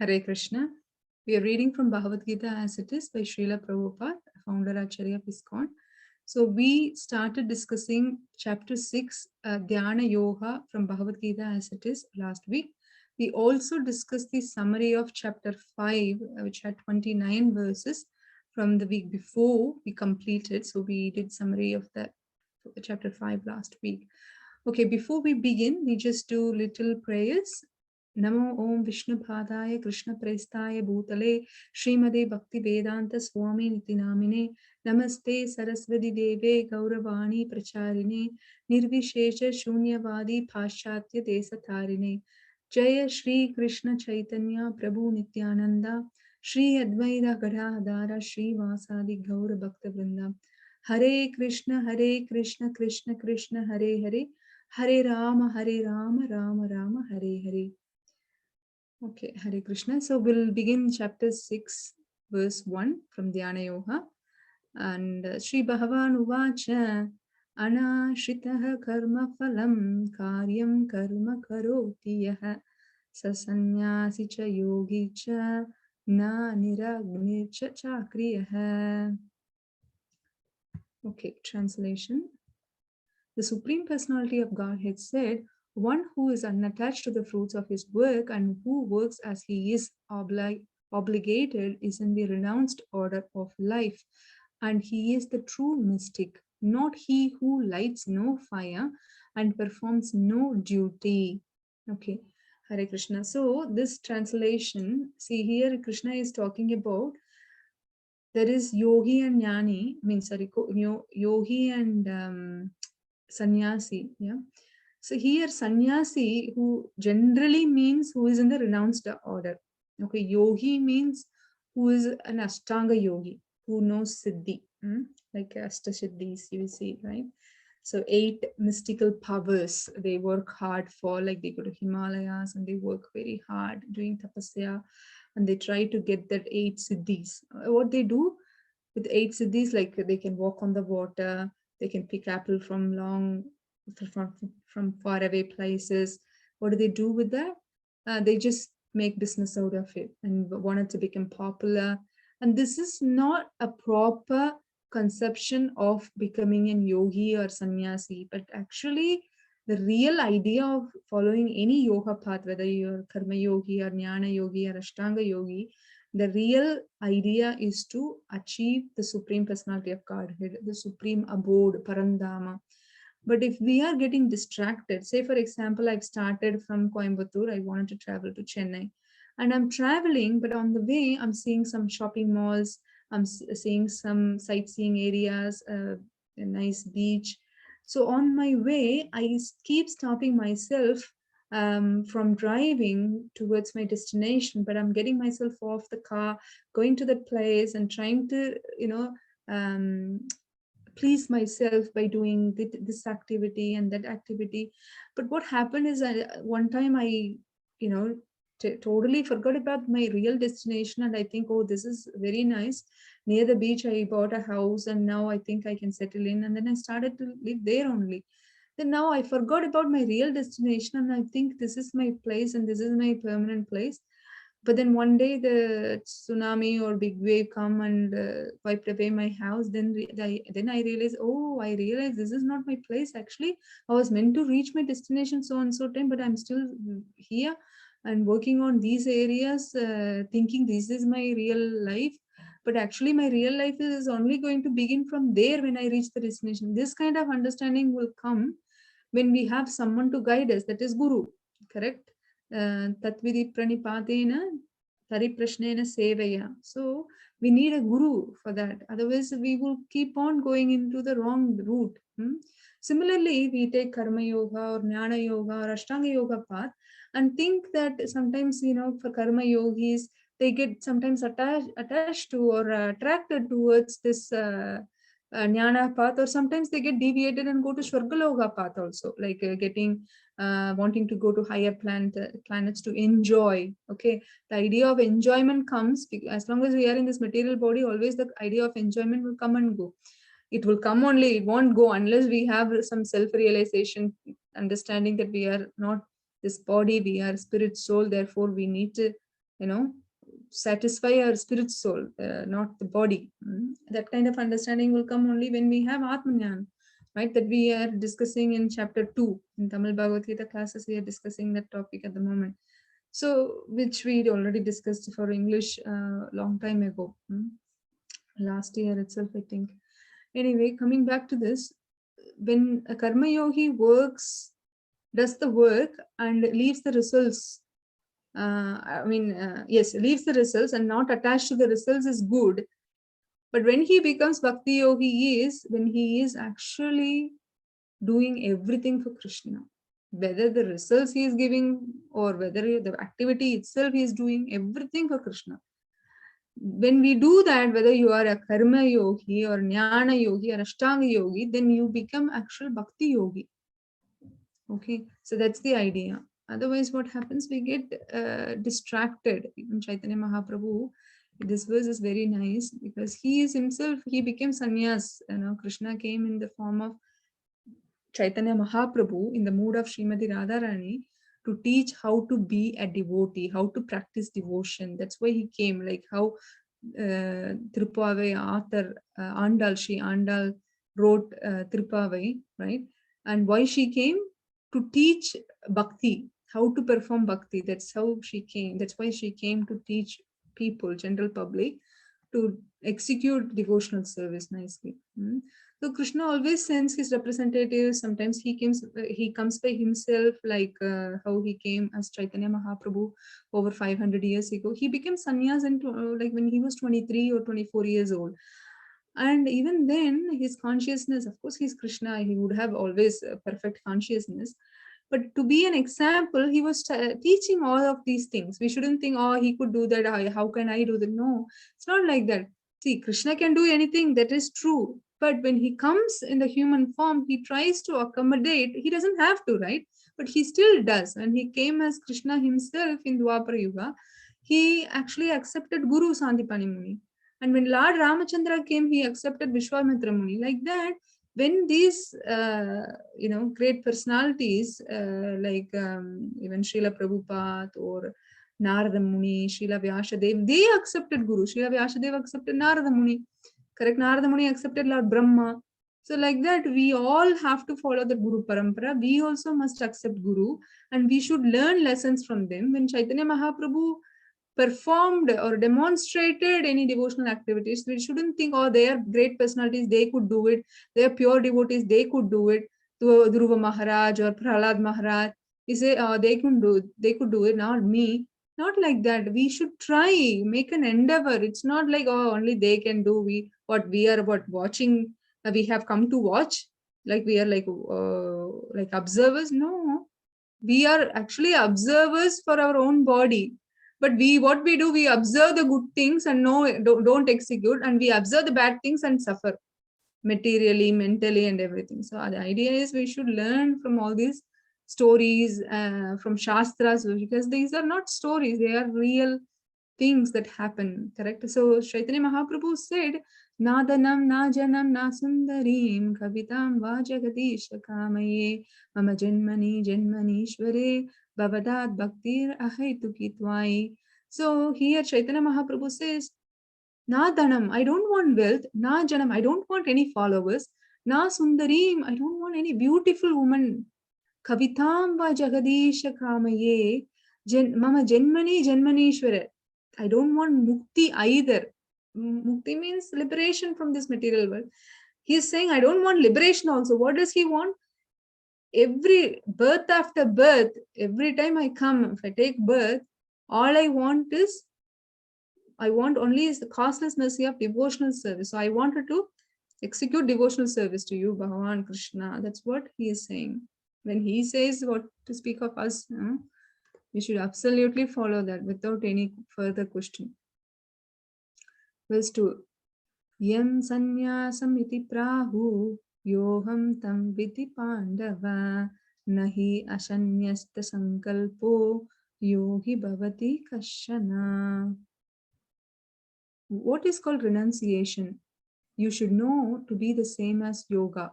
Hare Krishna. We are reading from Bhagavad Gita as it is by Srila Prabhupada, founder Acharya of ISKCON. So we started discussing chapter 6, Dhyana Yoga from Bhagavad Gita as it is last week. We also discussed the summary of chapter 5, which had 29 verses from the week before we completed. So we did summary of that chapter 5 last week. Okay, before we begin, we just do little prayers. Namo Om Vishnu Padaya Krishna Prestaya Bhutale Srimade Bhakti Vedanta Swami Nitinamine Namaste Saraswati Deve Gauravani Pracharine Nirvishesha Shunyavadi Paschatya Desatarine Jaya Shri Krishna Chaitanya Prabhu Nityananda Shri Advaita Gadadhara Shri Vasadi Gaura Bhakta Vrinda Hare Krishna Krishna Krishna Hare Hare Hare Rama Rama Rama Hare Hare. Okay, Hare Krishna. So we'll begin chapter 6, verse 1 from Dhyana Yoga. And Sri Bhagavan Uvacha Anashritah Karma Phalam Karyam Karma Karoti Yaha Sasanyasi Cha Yogi Cha Na Niragni Cha Chakriyaha. Okay, translation. The Supreme Personality of Godhead said, one who is unattached to the fruits of his work and who works as he is obligated is in the renounced order of life. And he is the true mystic, not he who lights no fire and performs no duty. Okay, Hare Krishna. So this translation, see here Krishna is talking about there is yogi and jnani, yogi and sannyasi. Yeah. So here sannyasi, who generally means who is in the renounced order. Okay, yogi means who is an ashtanga yogi, who knows siddhi, like ashtasiddhis you see, right? So 8 mystical powers they work hard for, like they go to Himalayas and they work very hard doing tapasya and they try to get that 8 siddhis. What they do with 8 siddhis, like they can walk on the water, they can pick apple from far away places. What do they do with that? They just make business out of it and wanted to become popular. And this is not a proper conception of becoming an yogi or sannyasi, but actually the real idea of following any yoga path, whether you're karma yogi or jnana yogi or ashtanga yogi, the real idea is to achieve the Supreme Personality of Godhead, the supreme abode, Parandama. But if we are getting distracted, say for example, I've started from Coimbatore, I wanted to travel to Chennai, and I'm traveling, but on the way, I'm seeing some shopping malls, I'm seeing some sightseeing areas, a nice beach. So on my way, I keep stopping myself from driving towards my destination, but I'm getting myself off the car, going to that place and trying to, um, please myself by doing this activity and that activity. But what happened is one time I, you know, totally forgot about my real destination, and I think, oh, this is very nice. Near the beach, I bought a house, and now I think I can settle in. And then I started to live there only. Then now I forgot about my real destination, and I think this is my place and this is my permanent place. But then one day the tsunami or big wave come and wiped away my house. Then I realized, oh, I realized this is not my place. Actually, I was meant to reach my destination so and so time, but I'm still here and working on these areas, thinking this is my real life. But actually, my real life is only going to begin from there when I reach the destination. This kind of understanding will come when we have someone to guide us, that is Guru, correct? Tatvidi pranipadena pariprashnena sevaya. So we need a guru for that. Otherwise, we will keep on going into the wrong route. Similarly, we take karma yoga or jnana yoga or ashtanga yoga path and think that sometimes, for karma yogis, they get sometimes attached to or attracted towards this jnana path, or sometimes they get deviated and go to Shwargaloka path also, like wanting to go to higher planets to enjoy. Okay, the idea of enjoyment comes as long as we are in this material body. Always the idea of enjoyment will come and go. It will come only, it won't go unless we have some self-realization, understanding that we are not this body, we are spirit, soul. Therefore, we need to satisfy our spirit soul, not the body. That kind of understanding will come only when we have Atmanyan, right? That we are discussing in chapter 2 in Tamil Bhagavad Gita classes. We are discussing that topic at the moment. So, which we already discussed for English long time ago, last year itself, I think. Anyway, coming back to this, when a karma yogi does the work and leaves the results, yes, leaves the results and not attached to the results is good. But when he becomes bhakti yogi when he is actually doing everything for Krishna, whether the results he is giving or whether the activity itself he is doing everything for Krishna. When we do that, whether you are a karma yogi or jnana yogi or ashtanga yogi, then you become actual bhakti yogi. Okay, so that's the idea. Otherwise, what happens? We get distracted. Even Chaitanya Mahaprabhu, this verse is very nice because he became sannyas. Krishna came in the form of Chaitanya Mahaprabhu in the mood of Srimati Radharani to teach how to be a devotee, how to practice devotion. That's why he came, like how Tirupavai author Sri Andal wrote Tirupavai, right? And why she came? To teach bhakti, how to perform bhakti. That's how she came. That's why she came to teach people, general public, to execute devotional service nicely. So Krishna always sends his representatives. Sometimes he comes by himself, like how he came as Chaitanya Mahaprabhu over 500 years ago. He became sannyas like when he was 23 or 24 years old. And even then, his consciousness, of course, he's Krishna, he would have always perfect consciousness. But to be an example, he was teaching all of these things. We shouldn't think, oh, he could do that. How can I do that? No, it's not like that. See, Krishna can do anything, that is true. But when he comes in the human form, he tries to accommodate. He doesn't have to, right? But he still does. When he came as Krishna himself in Dwapara Yuga, he actually accepted Guru Sandipani Muni. And when Lord Ramachandra came, he accepted Vishwamitra Muni. Like that, when these great personalities like even Srila Prabhupada or Narada Muni, Srila Vyasadev, they accepted Guru. Srila Vyasadev accepted Narada Muni. Correct? Narada Muni accepted Lord Brahma. So like that, we all have to follow the Guru Parampara. We also must accept Guru and we should learn lessons from them. When Chaitanya Mahaprabhu performed or demonstrated any devotional activities, we shouldn't think, oh, they are great personalities, they could do it. They are pure devotees, they could do it. To Dhruva Maharaj or Prahlad Maharaj, we say, they could do it, not me. Not like that. We should try, make an endeavor. It's not like, oh, only they can do. We are watching. We have come to watch, like we are like observers. No, we are actually observers for our own body. But what we do, we observe the good things and don't execute, and we observe the bad things and suffer materially, mentally, and everything. So the idea is we should learn from all these stories, from Shastras, because these are not stories, they are real things that happen, correct? So Chaitanya Mahaprabhu said, Nadanam, na janam, na sundarim, kavitam va jagadisha kamaye, mama janmani janmanishware, bhavadat bhaktir ahaitukitwai. So here Chaitanya Mahaprabhu says, Na dhanam, I don't want wealth. Na janam, I don't want any followers. Na sundarim, I don't want any beautiful woman. Kavitam va jagadisha kamaye, mama janmani janmanishwara. I don't want mukti either. Mukti means liberation from this material world. He is saying, I don't want liberation also. What does he want? Every birth after birth, every time I come, if I take birth, all I want only is the causeless mercy of devotional service. So I wanted to execute devotional service to you, Bhagavan Krishna. That's what he is saying. When he says what to speak of us, we should absolutely follow that without any further question. Verse 2. Yam sannyasam iti prahu yoham tam viti pandava nahi asanyasta sankalpo yogi bhavati kashana. What is called renunciation? You should know to be the same as yoga,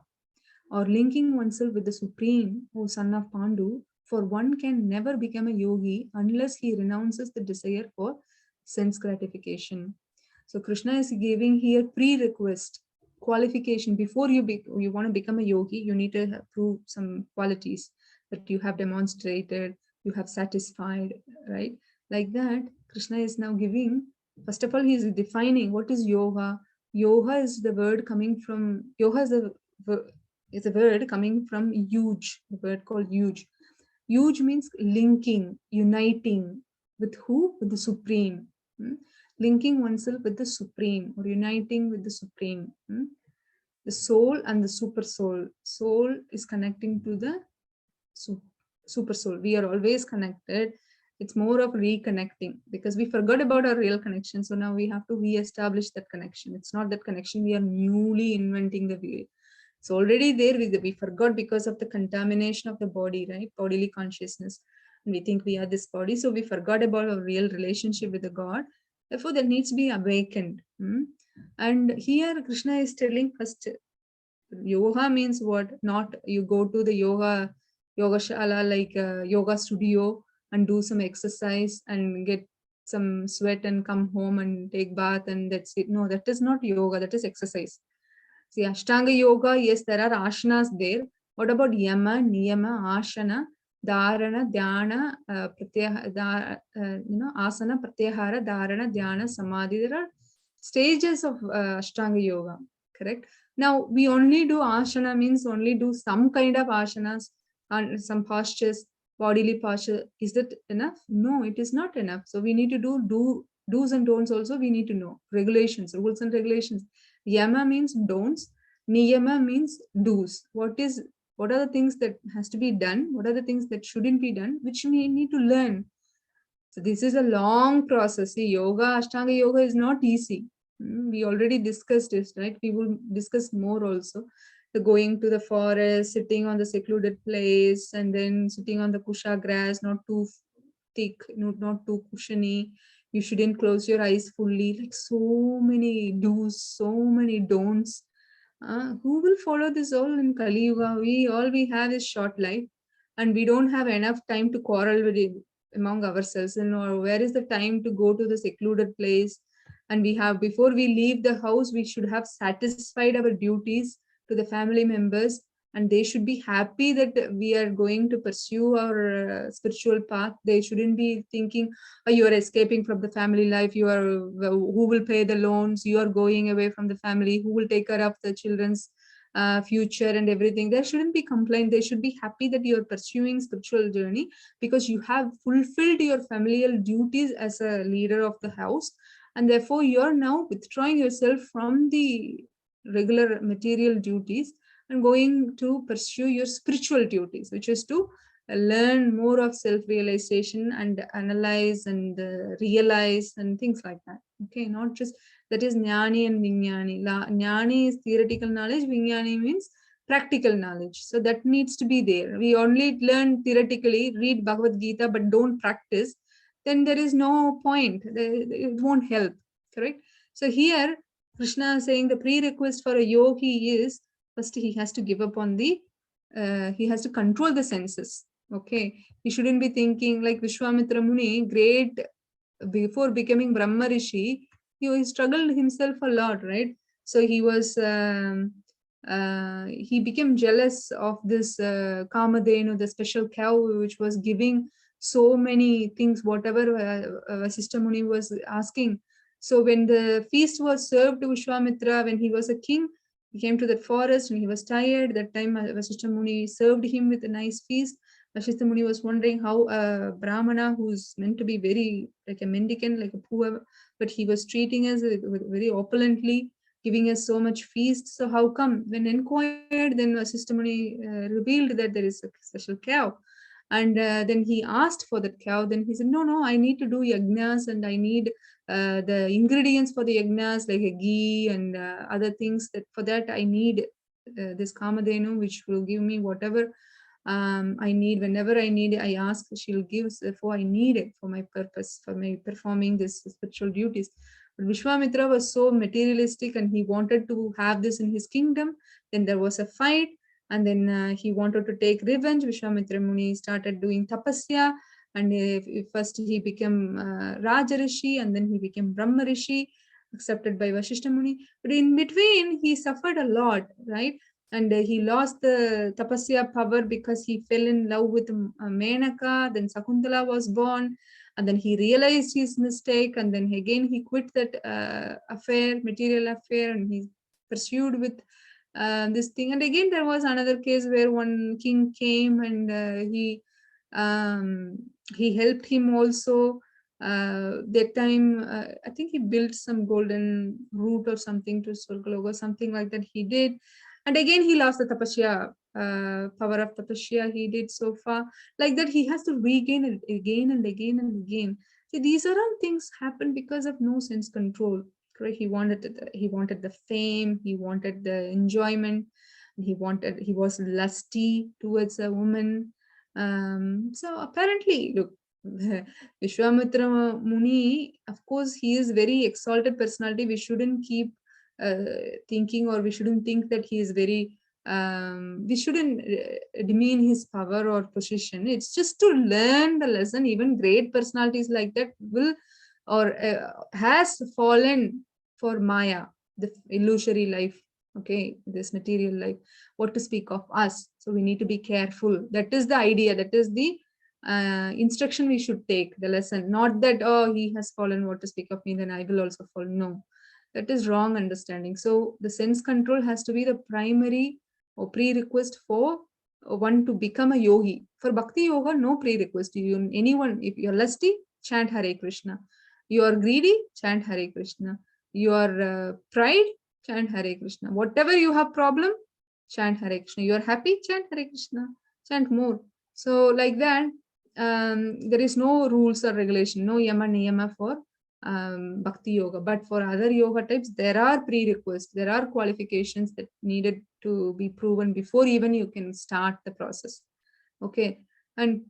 or linking oneself with the Supreme, O son of Pandu, For one can never become a yogi unless he renounces the desire for sense gratification. So Krishna is giving here prerequisite qualification. Before you want to become a yogi, you need to prove some qualities that you have demonstrated, you have satisfied, right? Like that, Krishna is now giving, first of all, he is defining what is yoga. Yoga is the word coming from, yoga is a word coming from huge, the word called huge. Huge means linking, uniting with who? With the Supreme. Linking oneself with the Supreme or uniting with the Supreme. The soul and the super soul. Soul is connecting to the super soul. We are always connected. It's more of reconnecting because we forgot about our real connection. So now we have to re-establish that connection. It's not that connection we are newly inventing the wheel. It's already there. We forgot because of the contamination of the body, right? Bodily consciousness. And we think we are this body. So we forgot about our real relationship with the God. Therefore, that needs to be awakened. And here Krishna is telling first, yoga means what? Not you go to the yoga shala, like a yoga studio, and do some exercise and get some sweat and come home and take bath and that's it. No, that is not yoga, that is exercise. See, Ashtanga yoga, yes, there are asanas there. What about yama, niyama, asana, dharana, dhyana, asana, pratyahara, dharana, dhyana, samadhi? There are stages of Ashtanga yoga, correct? Now, we only do asana, means only do some kind of asanas and some postures, bodily posture. Is that enough? No, it is not enough. So we need to do do's and don'ts also. We need to know regulations, rules and regulations. Yama means don'ts. Niyama means do's. What are the things that has to be done? What are the things that shouldn't be done? Which we need to learn. So this is a long process. See, yoga, Ashtanga yoga is not easy. We already discussed this, right? We will discuss more also. The going to the forest, sitting on the secluded place, and then sitting on the kusha grass, not too thick, not too cushiony. You shouldn't close your eyes fully. Like so many do's, so many don'ts. Who will follow this all in Kali Yuga? We have is short life, and we don't have enough time to quarrel with it among ourselves. Or where is the time to go to the secluded place? And we have, before we leave the house, we should have satisfied our duties to the family members, and they should be happy that we are going to pursue our spiritual path. They shouldn't be thinking, oh, you are escaping from the family life, you are who will pay the loans, you are going away from the family, who will take care of the children's future and everything. There shouldn't be complaint. They should be happy that you are pursuing spiritual journey because you have fulfilled your familial duties as a leader of the house, and therefore you are now withdrawing yourself from the regular material duties and going to pursue your spiritual duties, which is to learn more of self-realization and analyze and realize and things like that. Okay, not just that is jnani and vijnani. Jnani is theoretical knowledge, vijnani means practical knowledge. So that needs to be there. We only learn theoretically, read Bhagavad Gita, but don't practice, then there is no point. It won't help, correct? So here, Krishna is saying the prerequisite for a yogi is first he has to give up on he has to control the senses. Okay, he shouldn't be thinking like Vishwamitra Muni, great, before becoming Brahma Rishi, he struggled himself a lot, right? So he was, he became jealous of this Kamadhenu, the special cow, which was giving so many things, whatever Vasishtha Muni was asking. So when the feast was served to Vishwamitra, when he was a king, he came to that forest and he was tired. That time Vasishtha Muni served him with a nice feast. Vasishtha Muni was wondering how a Brahmana who's meant to be very like a mendicant, like a poor, but he was treating us very opulently, giving us so much feast. So how come? When inquired, then Vasishtha Muni revealed that there is a special cow. And then he asked for that cow. Then he said, no, I need to do yagnas and I need the ingredients for the yagnas like a ghee and other things. That for that I need this Kamadhenu, which will give me whatever I need. Whenever I need it, I ask, she'll give. Therefore, I need it for my purpose, for my performing this spiritual duties. But Vishwamitra was so materialistic and he wanted to have this in his kingdom. Then there was a fight. And then he wanted to take revenge. Vishwamitra Muni started doing tapasya, and first he became Raja Rishi, and then he became Brahma Rishi, accepted by Vashishta Muni. But in between, he suffered a lot, right? And he lost the tapasya power because he fell in love with Menaka. Then Sakuntala was born, and then he realized his mistake, and then again he quit that affair, material affair, and he pursued with this thing. And again there was another case where one king came, and he helped him also. That time I think he built some golden route or something to Swargaloka, something like that he did. And again he lost the tapasya, power of tapasya he did so far. Like that he has to regain it again and again and again. See, these are all things happen because of no sense control. Correct? He wanted the fame, he wanted the enjoyment, he was lusty towards a woman. So apparently, look, Vishwamitra Muni, of course, he is very exalted personality. We shouldn't keep thinking, or we shouldn't think that he is very we shouldn't demean his power or position. It's just to learn the lesson. Even great personalities like that will or has fallen for Maya, the illusory life, okay, this material life. What to speak of us? So we need to be careful. That is the idea. That is the instruction we should take, the lesson. Not that, oh, he has fallen, what to speak of me, then I will also fall. No, that is wrong understanding. So the sense control has to be the primary or prerequisite for one to become a yogi. For Bhakti Yoga, no prerequisite. Anyone, if you're lusty, chant Hare Krishna. You are greedy, chant Hare Krishna. You are pride, chant Hare Krishna. Whatever you have problem, chant Hare Krishna. You are happy, chant Hare Krishna. Chant more. So like that, there is no rules or regulation, no yama niyama for Bhakti Yoga. But for other yoga types, there are prerequisites, there are qualifications that needed to be proven before even you can start the process. Okay. And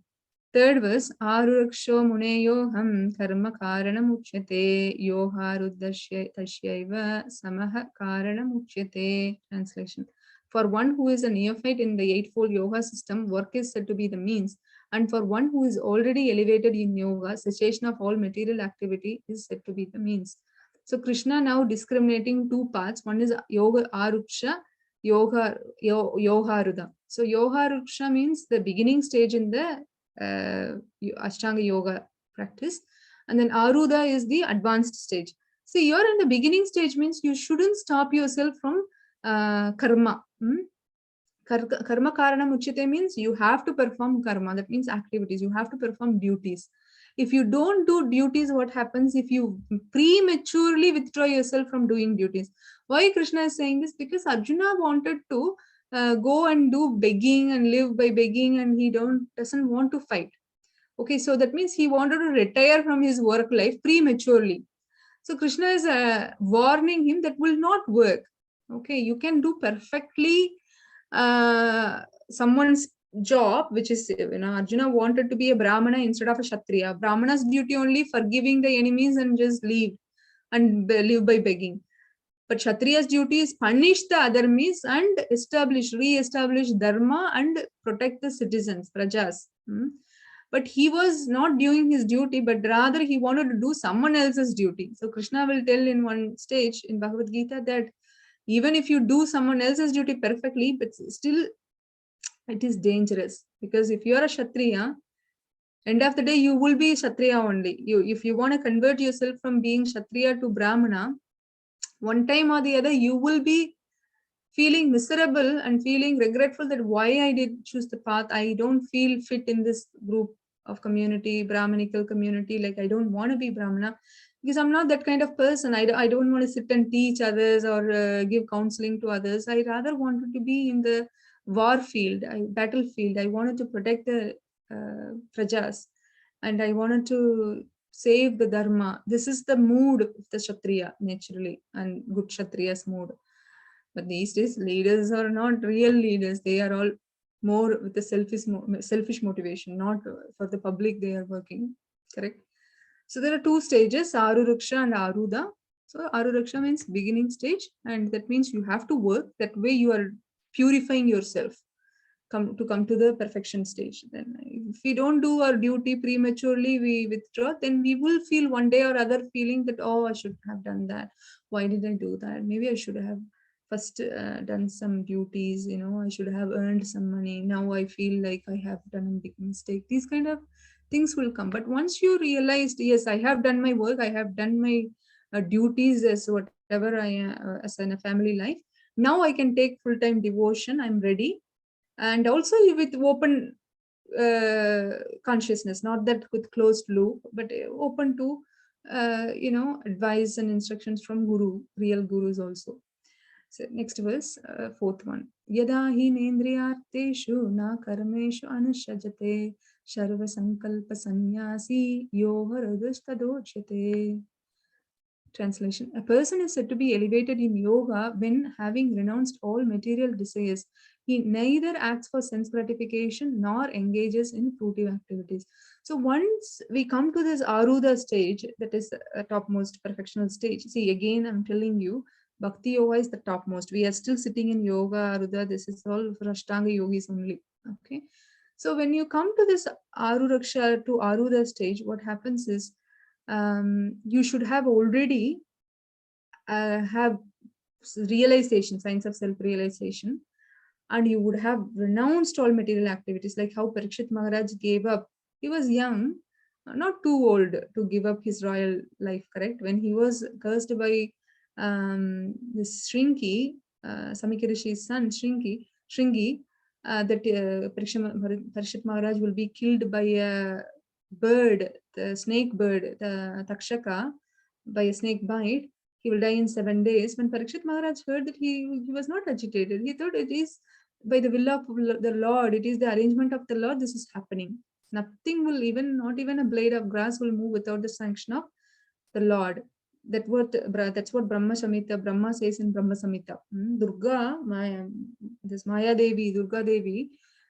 third verse, Aruraksho muneyoham karma karanam uchyate yoharuddhasya tashyaiva samaha karanam uchyate. Translation. For one who is a neophyte in the eightfold yoga system, work is said to be the means. And for one who is already elevated in yoga, cessation of all material activity is said to be the means. So Krishna now discriminating two paths. One is yoga aruksha, yoga rudha. So yoga ruksha means the beginning stage in the Ashtanga yoga practice, and then arudha is the advanced stage. See, you're in the beginning stage means you shouldn't stop yourself from karma. Karma karanam uchyate means you have to perform karma. That means activities. You have to perform duties. If you don't do duties, what happens if you prematurely withdraw yourself from doing duties? Why Krishna is saying this? Because Arjuna wanted to go and do begging and live by begging, and he doesn't want to fight. Okay, so that means he wanted to retire from his work life prematurely. So Krishna is warning him that will not work. Okay, you can do perfectly someone's job, which is, Arjuna wanted to be a Brahmana instead of a Kshatriya. Brahmana's duty only forgiving the enemies and just leave and live by begging. But Kshatriya's duty is punish the adharmis and re-establish dharma and protect the citizens, prajas. But he was not doing his duty, but rather he wanted to do someone else's duty. So Krishna will tell in one stage in Bhagavad Gita that even if you do someone else's duty perfectly, but still it is dangerous, because if you are a Kshatriya, end of the day you will be Kshatriya only. If you want to convert yourself from being Kshatriya to Brahmana, one time or the other you will be feeling miserable and feeling regretful that why I did choose the path. I don't feel fit in this group of community, Brahmanical community. Like, I don't want to be Brahmana because I'm not that kind of person. I don't want to sit and teach others or give counseling to others. I rather wanted to be in the war field, battlefield. I wanted to protect the prajas, and I wanted to save the dharma. This is the mood of the Kshatriya naturally, and good Kshatriya's mood. But these days, leaders are not real leaders. They are all more with the selfish motivation, not for the public they are working. Correct? So there are two stages, Aruruksha and Arudha. So Aruruksha means beginning stage, and that means you have to work. That way you are purifying yourself. come to the perfection stage. Then if we don't do our duty prematurely, we withdraw, then we will feel one day or other feeling that, oh, I should have done that. Why did I do that? Maybe I should have first done some duties, I should have earned some money. Now I feel like I have done a big mistake. These kind of things will come. But once you realized, yes, I have done my work, I have done my duties as whatever I as in a family life, now I can take full-time devotion, I'm ready. And also with open consciousness, not that with closed loop, but open to advice and instructions from real gurus also. So next verse, fourth one. Yada hi nendriyarteshu na karmeshu anushajate sharva sankalpa sannyasi yoharadustadochyate. Translation. A person is said to be elevated in yoga when, having renounced all material desires, he neither acts for sense gratification nor engages in fruitive activities. So once we come to this Aruda stage, that is a topmost perfectional stage. See, again, I'm telling you, Bhakti Yoga is the topmost. We are still sitting in Yoga, Aruda. This is all for Ashtanga yogis only. Okay. So when you come to this Aruraksha to Aruda stage, what happens is, you should have already have realization, signs of self-realization, and you would have renounced all material activities, like how Parikshit Maharaj gave up. He was young, not too old to give up his royal life, correct? When he was cursed by this Shringi, Samika Rishi's son, Shringi, that Parikshit Maharaj will be killed by a bird, the snake bird, the Takshaka, by a snake bite. He will die in 7 days. When Parikshit Maharaj heard that, he was not agitated. He thought, it is by the will of the Lord, it is the arrangement of the Lord, this is happening. Nothing will not even a blade of grass will move without the sanction of the Lord. That's what Brahma says in Brahma Samhita. Durga, Maya Devi, Durga Devi,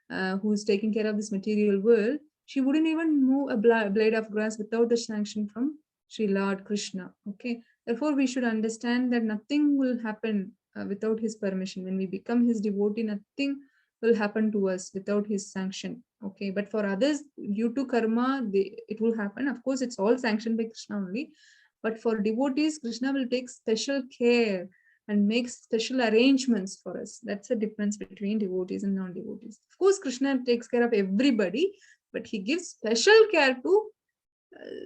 who is taking care of this material world, she wouldn't even move a blade of grass without the sanction from Sri Lord Krishna. Okay, therefore we should understand that nothing will happen without his permission. When we become his devotee, nothing will happen to us without his sanction. Okay, but for others, due to karma, it will happen. Of course, it's all sanctioned by Krishna only. But for devotees, Krishna will take special care and make special arrangements for us. That's the difference between devotees and non-devotees. Of course, Krishna takes care of everybody, but he gives special care to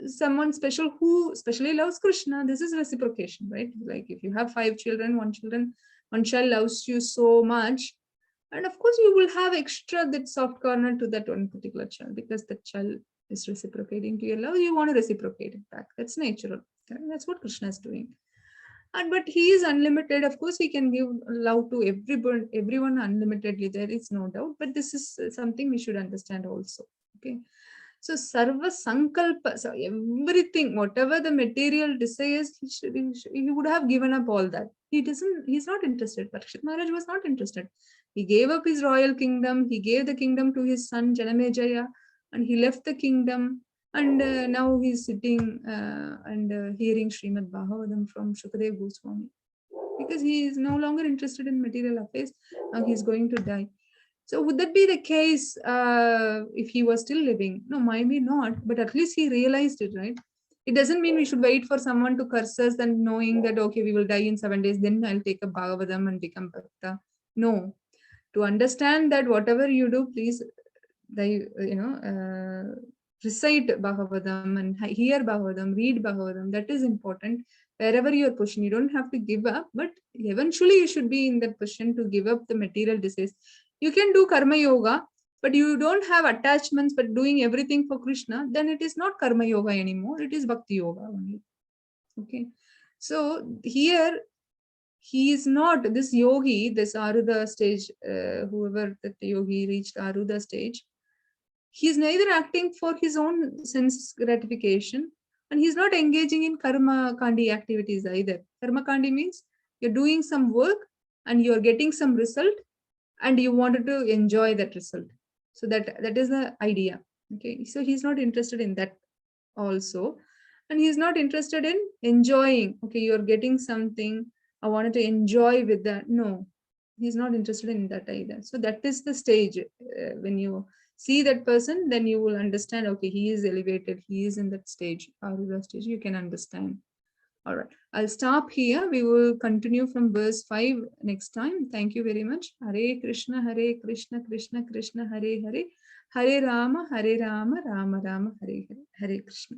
someone special who specially loves Krishna. This is reciprocation, right? Like if you have 5 children, one child loves you so much, and of course you will have extra that soft corner to that one particular child, because the child is reciprocating to your love. You want to reciprocate it back. That's natural. That's what Krishna is doing. And but he is unlimited. Of course, he can give love to everyone unlimitedly. There is no doubt. But this is something we should understand also. Okay. So Sarva Sankalpa, so everything, whatever the material desires, he would have given up all that. He's not interested. Parikshit Maharaj was not interested. He gave up his royal kingdom. He gave the kingdom to his son Janamejaya, and he left the kingdom. And now he's sitting and hearing Srimad Bhagavatam from Shukadev Goswami, because he is no longer interested in material affairs. Now he's going to die. So would that be the case if he was still living? No, maybe not, but at least he realized it, right? It doesn't mean we should wait for someone to curse us and knowing that, okay, we will die in 7 days, then I'll take a Bhagavatam and become Bhakta. No. To understand that whatever you do, please, recite Bhagavatam and hear Bhagavatam, read Bhagavatam. That is important. Wherever you are pushing, you don't have to give up, but eventually you should be in that position to give up the material desires. You can do Karma Yoga, but you don't have attachments, but doing everything for Krishna, then it is not Karma Yoga anymore. It is Bhakti Yoga only. Okay. So here, he is not this yogi, this Aruda stage, whoever that yogi reached Aruda stage, he is neither acting for his own sense gratification, and he's not engaging in karma kandi activities either. Karma kandi means you're doing some work and you're getting some result, and you wanted to enjoy that result. So that is the idea. Okay, so he's not interested in that also, and he's not interested in enjoying. Okay, you're getting something, I wanted to enjoy with that. No, He's not interested in that either. So that is the stage. When you see that person, then you will understand, okay, he is elevated, he is in that stage, Arudha stage, you can understand. All right, I'll stop here. We will continue from verse 5 next time. Thank you very much. Hare Krishna, Krishna Krishna, Hare Hare, Hare Rama, Rama Rama, Hare Hare, Hare Krishna.